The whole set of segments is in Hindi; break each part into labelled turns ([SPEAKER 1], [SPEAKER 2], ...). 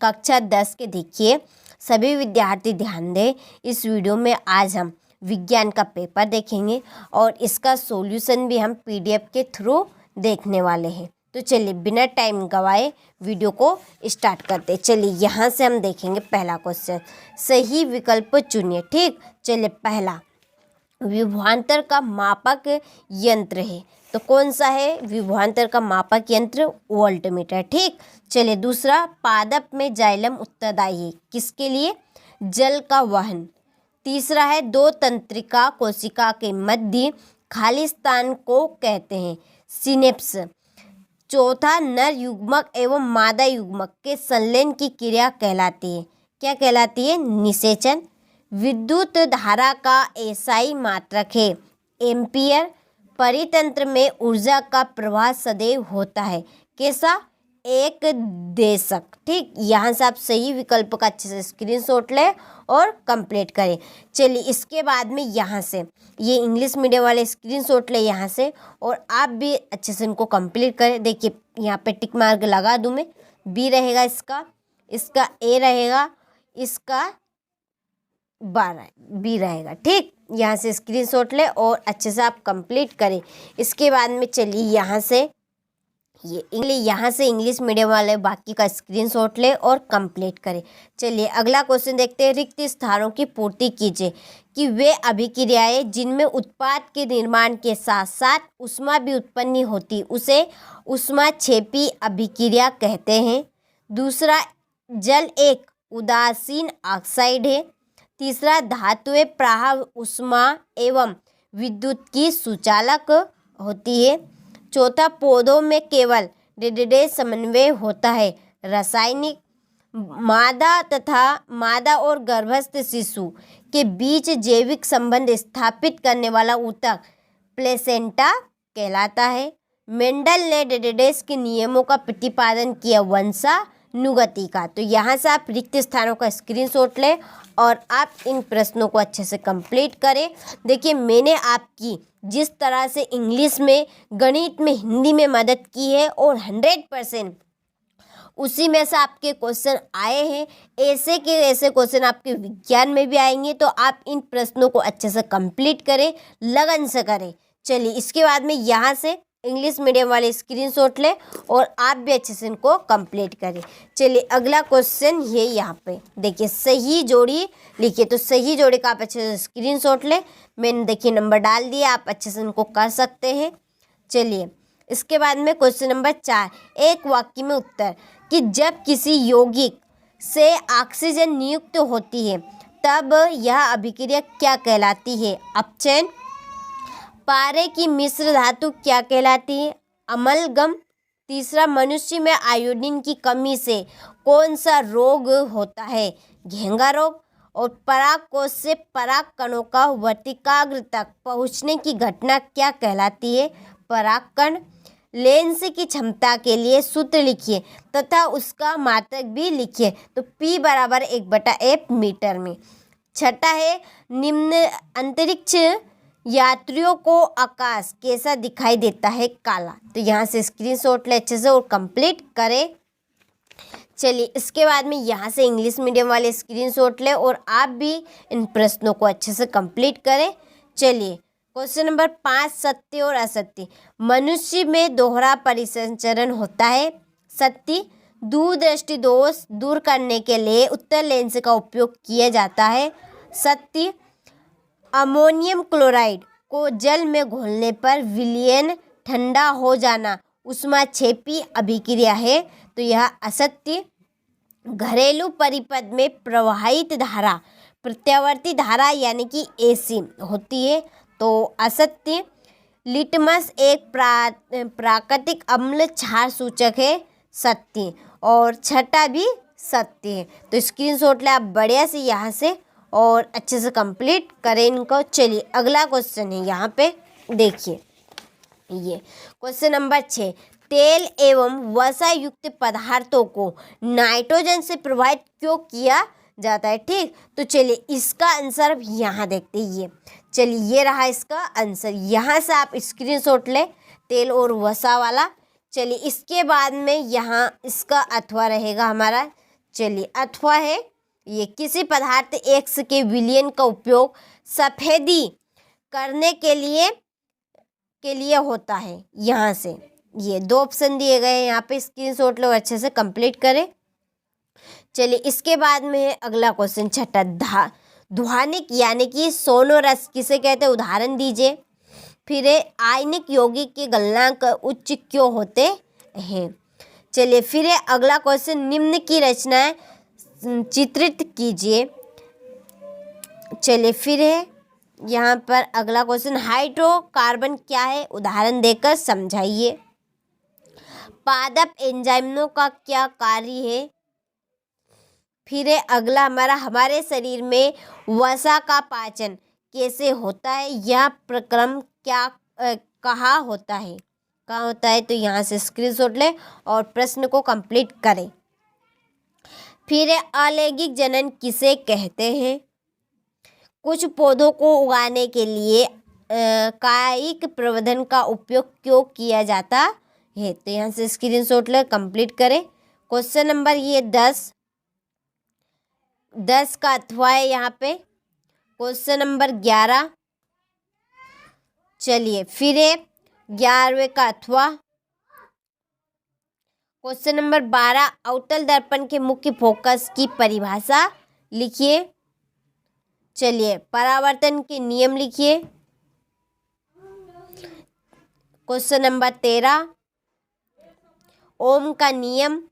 [SPEAKER 1] कक्षा 10 के देखिए सभी विद्यार्थी ध्यान दें। इस वीडियो में आज हम विज्ञान का पेपर देखेंगे और इसका सॉल्यूशन भी हम पीडीएफ के थ्रू देखने वाले हैं। तो चलिए बिना टाइम गवाए वीडियो को स्टार्ट करते हैं। चलिए यहाँ से हम देखेंगे पहला क्वेश्चन, सही विकल्प चुनिए। ठीक, चलिए पहला विभवांतर का मापक यंत्र है, तो कौन सा है विभवांतर का मापक यंत्र? वोल्टमीटर। ठीक, चलिए दूसरा पादप में जाइलम उत्तरदायी है, किसके लिए? जल का वहन। तीसरा है दो तंत्रिका कोशिका के मध्य खाली स्थान को कहते हैं सिनेप्स। चौथा नर युग्मक एवं मादा युग्मक के संलयन की क्रिया कहलाती है, क्या कहलाती है? निषेचन। विद्युत धारा का एसआई मात्रक है एम्पियर। परितंत्र में ऊर्जा का प्रवाह सदैव होता है, कैसा? एक देशक। ठीक, यहाँ से आप सही विकल्प का अच्छे से स्क्रीनशॉट लें और कंप्लीट करें। चलिए इसके बाद में यहाँ से ये इंग्लिश मीडियम वाले स्क्रीनशॉट लें यहाँ से और आप भी अच्छे से इनको कंप्लीट करें। देखिए यहाँ पे टिक मार्क लगा दूँ मैं, बी रहेगा इसका ए रहेगा, इसका 12 बी रहेगा। ठीक, यहाँ से स्क्रीनशॉट ले और अच्छे से आप कंप्लीट करें। इसके बाद में चलिए यहाँ से इंग्लिश मीडियम वाले बाकी का स्क्रीनशॉट ले और कंप्लीट करें। चलिए अगला क्वेश्चन देखते हैं। रिक्त स्थानों की पूर्ति कीजिए कि वे अभिक्रियाएं जिनमें उत्पाद के निर्माण के साथ साथ ऊष्मा भी उत्पन्न होती उसे ऊष्माक्षेपी अभिक्रिया कहते हैं। दूसरा, जल एक उदासीन ऑक्साइड है। तीसरा, धातुएं प्राह ऊष्मा एवं विद्युत की सुचालक होती है। चौथा, पौधों में केवल डेडेडे समन्वय होता है रासायनिक। मादा और गर्भस्थ शिशु के बीच जैविक संबंध स्थापित करने वाला ऊतक प्लेसेंटा कहलाता है। मेंडल ने डेडेडेस के नियमों का प्रतिपादन किया वंशानुगति का। तो यहाँ से आप रिक्त स्थानों का स्क्रीनशॉट लें और आप इन प्रश्नों को अच्छे से कंप्लीट करें। देखिए मैंने आपकी जिस तरह से इंग्लिश में, गणित में, हिंदी में मदद की है और 100% उसी में से आपके क्वेश्चन आए हैं, ऐसे के ऐसे क्वेश्चन आपके विज्ञान में भी आएंगे। तो आप इन प्रश्नों को अच्छे से कंप्लीट करें, लगन से करें। चलिए इसके बाद में यहाँ से इंग्लिश मीडियम वाले स्क्रीनशॉट लें और आप भी अच्छे से इनको कंप्लीट करें। चलिए अगला क्वेश्चन ये यहाँ पे देखिए, सही जोड़ी लिखिए। तो सही जोड़ी का आप अच्छे से स्क्रीनशॉट लें, मैंने देखिए नंबर डाल दिया, आप अच्छे से इनको कर सकते हैं। चलिए इसके बाद में क्वेश्चन नंबर 4, एक वाक्य में उत्तर कि जब किसी यौगिक से ऑक्सीजन नियुक्त होती है तब यह अभिक्रिया क्या कहलाती है? अपचयन। पारे की मिश्र धातु क्या कहलाती है? अमलगम। तीसरा, मनुष्य में आयोडीन की कमी से कौन सा रोग होता है? घेंगा रोग। और पराग कोश से पराग कणों का वर्तिकाग्र तक पहुँचने की घटना क्या कहलाती है? परागकण। लेंस की क्षमता के लिए सूत्र लिखिए तथा उसका मात्रक भी लिखिए। तो P बराबर 1/F मीटर में। छठा है, निम्न अंतरिक्ष यात्रियों को आकाश कैसा दिखाई देता है? काला। तो यहाँ से स्क्रीनशॉट ले अच्छे से और कंप्लीट करें। चलिए इसके बाद में यहाँ से इंग्लिश मीडियम वाले स्क्रीनशॉट ले और आप भी इन प्रश्नों को अच्छे से कंप्लीट करें। चलिए क्वेश्चन नंबर 5, सत्य और असत्य। मनुष्य में दोहरा परिसंचरण होता है। सत्य, दूरदृष्टि दोष दूर करने के लिए उत्तर लेंस का उपयोग किया जाता है। सत्य, अमोनियम क्लोराइड को जल में घोलने पर विलयन ठंडा हो जाना ऊष्माक्षेपी अभिक्रिया है। तो यह असत्य। घरेलू परिपथ में प्रवाहित धारा प्रत्यावर्ती धारा यानी कि एसी होती है, तो असत्य। लिटमस एक प्राकृतिक अम्ल क्षार सूचक है। सत्य। और छठा भी सत्य है। तो स्क्रीनशॉट ले आप बढ़िया से यहाँ से और अच्छे से कंप्लीट करें इनको। चलिए अगला क्वेश्चन है यहाँ पे देखिए, ये क्वेश्चन नंबर 6, तेल एवं वसा युक्त पदार्थों को नाइट्रोजन से प्रभावित क्यों किया जाता है? ठीक, तो चलिए इसका आंसर यहाँ देखते हैं। ये चलिए ये रहा इसका आंसर, यहाँ से आप स्क्रीनशॉट ले तेल और वसा वाला। चलिए इसके बाद में यहाँ इसका अथवा रहेगा हमारा। चलिए अथवा है ये किसी पदार्थ एक्स के विलयन का उपयोग सफेदी करने के लिए होता है। यहाँ से ये 2 ऑप्शन दिए गए हैं, यहाँ पे स्क्रीनशॉट लो, अच्छे से कंप्लीट करें। चलिए इसके बाद में है अगला क्वेश्चन छठा, ध्वनिक यानी कि सोनोरस किसे कहते हैं, उदाहरण दीजिए। फिर है आयनिक यौगिक के गलनांक उच्च क्यों होते हैं। चलिए फिर है अगला क्वेश्चन, निम्न की रचनाएं चित्रित कीजिए। चलिए फिर है यहाँ पर अगला क्वेश्चन, हाइड्रोकार्बन क्या है, उदाहरण देकर समझाइए। पादप एंजाइमों का क्या कार्य है। फिर है अगला हमारे शरीर में वसा का पाचन कैसे होता है, यह प्रक्रम कहाँ होता है, तो यहाँ से स्क्रीनशॉट ले और प्रश्न को कंप्लीट करें। फिर है अलैंगिक जनन किसे कहते हैं। कुछ पौधों को उगाने के लिए कायिक प्रवर्धन का उपयोग क्यों किया जाता है, तो यहाँ से स्क्रीनशॉट ले कंप्लीट करें। क्वेश्चन नंबर ये 10 का अथवा है यहाँ पे। क्वेश्चन नंबर 11, चलिए फिर है 11वें का अथवा। क्वेश्चन नंबर 12, अवतल दर्पण के मुख्य फोकस की परिभाषा लिखिए। चलिए परावर्तन के नियम लिखिए। क्वेश्चन नंबर 13, ओम का नियम।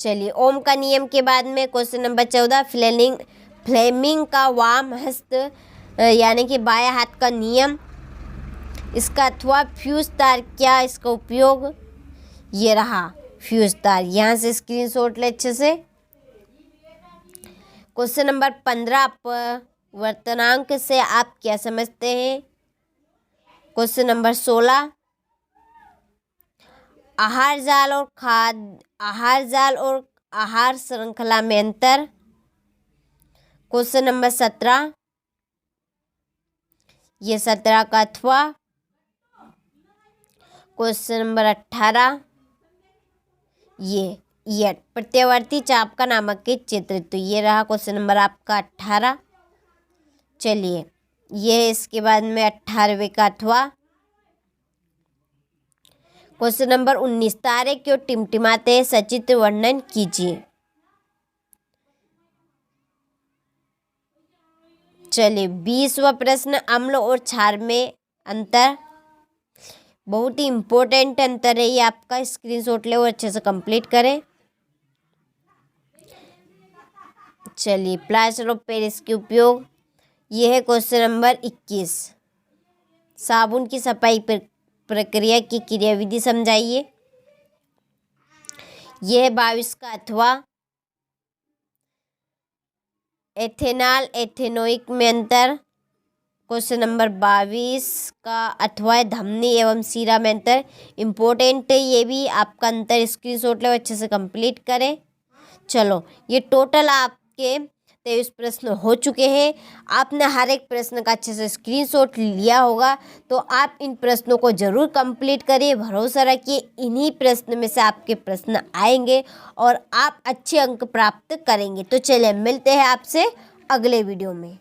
[SPEAKER 1] चलिए ओम का नियम के बाद में क्वेश्चन नंबर 14, फ्लेमिंग का वाम हस्त यानी कि बायां हाथ का नियम, इसका अथवा फ्यूज तार क्या, इसका उपयोग, ये रहा फ्यूज तार। यहाँ से स्क्रीनशॉट ले अच्छे से। क्वेश्चन नंबर 15, अपवर्तनांक से आप क्या समझते हैं। क्वेश्चन नंबर 16, आहार जाल और आहार श्रृंखला में अंतर। क्वेश्चन नंबर 17, ये 17 का अथवा। क्वेश्चन नंबर 18, ये प्रत्यावर्ती चाप का नामक के चित्र, तो ये रहा क्वेश्चन नंबर आपका 18। चलिए ये इसके बाद में 18वें का अथवा। क्वेश्चन नंबर 19, तारे क्यों टिमटिमाते हैं, सचित्र वर्णन कीजिए। चलिए 20वां प्रश्न, अम्ल और क्षार में अंतर। बहुत ही इम्पोर्टेंट अंतर है ये आपका, स्क्रीनशॉट ले और अच्छे से कंप्लीट करें। चलिए प्लास्टर ऑफ पेरिस के उपयोग, ये है क्वेश्चन नंबर 21, साबुन की सफाई प्रक्रिया की क्रियाविधि समझाइए। यह है 22 का अथवा। एथेनॉल एथेनोइक में अंतर। क्वेश्चन नंबर 22 का अथवा है धमनी एवं सीरा में अंतर। इम्पोर्टेंट है ये भी आपका अंतर, स्क्रीनशॉट ले अच्छे से कंप्लीट करें। चलो ये टोटल आपके 23 प्रश्न हो चुके हैं। आपने हर एक प्रश्न का अच्छे से स्क्रीनशॉट लिया होगा, तो आप इन प्रश्नों को जरूर कंप्लीट करिए। भरोसा रखिए इन्हीं प्रश्न में से आपके प्रश्न आएंगे और आप अच्छे अंक प्राप्त करेंगे। तो चलिए मिलते हैं आपसे अगले वीडियो में।